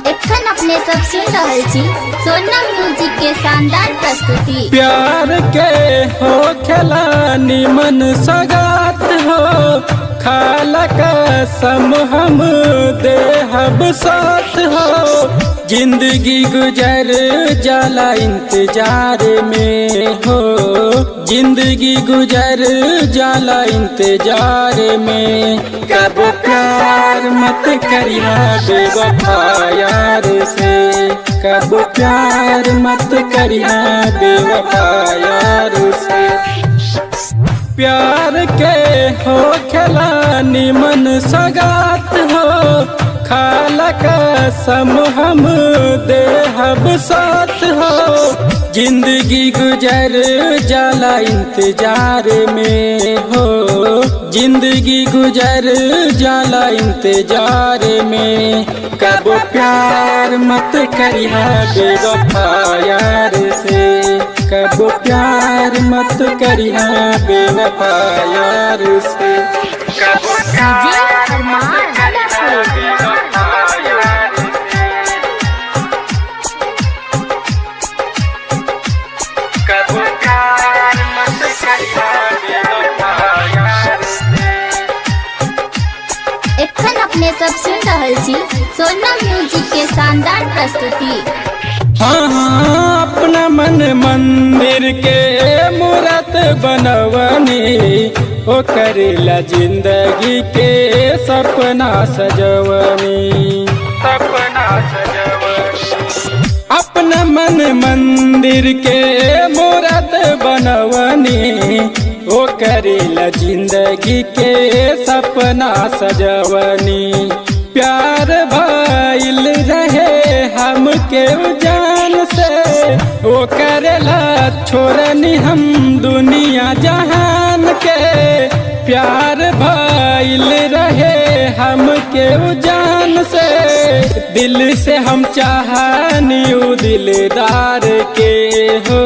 एखन अपने सब सुन रहल छी सोनम म्यूजिक के शानदार प्रस्तुति। प्यार के हो खेला निमन सगात हो, खाला कसम हम देहब साथ हो। जिंदगी गुजर जाला इंतजार में हो, जिंदगी गुजर जाला इंतजार में। कब प्यार मत करिया बेवफा यार से, कब प्यार मत करिया बेवफा यार से। प्यार के हो खेला निमन सगात हो, खाला कसम हम देहब साथ हो। जिंदगी गुजर जाला इंतजार में हो, जिंदगी गुजर जाला इंतजार में। कब प्यार मत करिया बेवफा यार से, कब प्यार मत करिया बेवफा यार से। कब प्यार मत करिया बेवफा यार से, कब प्यार मत करिया बेवफा यार से। एखन अपने सब सुन रहल छी सोनम म्यूजिक के शानदार प्रस्तुति। हाँ, अपना मन मंदिर के मूरत बनवनी, ओ करेला जिंदगी के सपना सजवनी, सपना सजवनी। अपना मन मंदिर के मूरत बनवनी, ओ करेला जिंदगी के सपना सजवनी। प्यार भइल रहे हमके जान से, ओ करेला छोड़नी हम दुनिया जहान के। प्यार भइल रहे हमके जान से, दिल से हम चाहनी उ दिलदार के हो,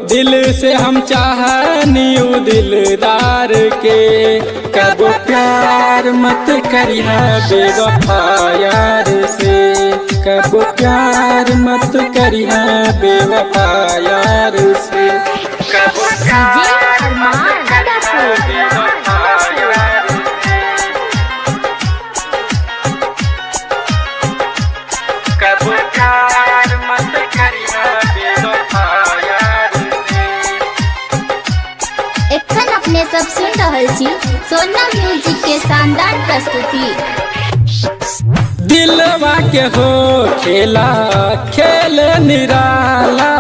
दिल से हम चाहनी उ दिलदार के। कब प्यार मत करिया बेवफा यार से, कब प्यार मत करिया बेवफा यार से। कब प्यार मत करिया बेवफा यार से, कब प्यार मत करिया बेवफा यार से। एखन अपने सब सुन रहल छी सोनम म्यूजिक के शानदार प्रस्तुति। दिलवा के हो खेला खेल निराला,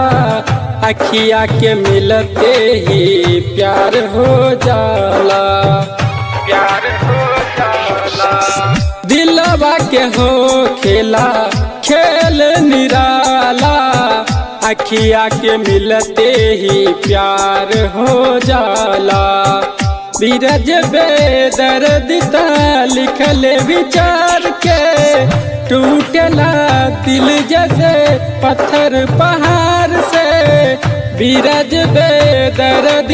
अखिया के मिलते ही प्यार हो जाला, प्यार हो जाला। दिलवा के हो खेला खेल निराला, अखिया के मिलते ही प्यार हो जाला। बीरज बेदर्द लिखल विचार के, टूटला दिल जैसे पत्थर पहाड़ से। बीरज बेदर्द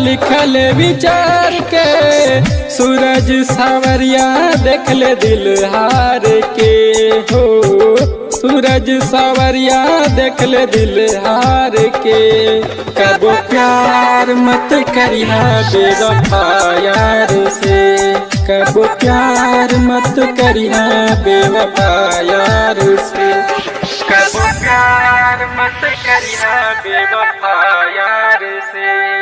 लिखल विचार के, सूरज सावरिया देखले दिल हार के हो, सूरज सावरिया देखले दिल हार के। कब प्यार मत करिया बेवफा यार से, कब प्यार मत करिया बेवफा यार से। कब प्यार मत करिया बेवफा यार से।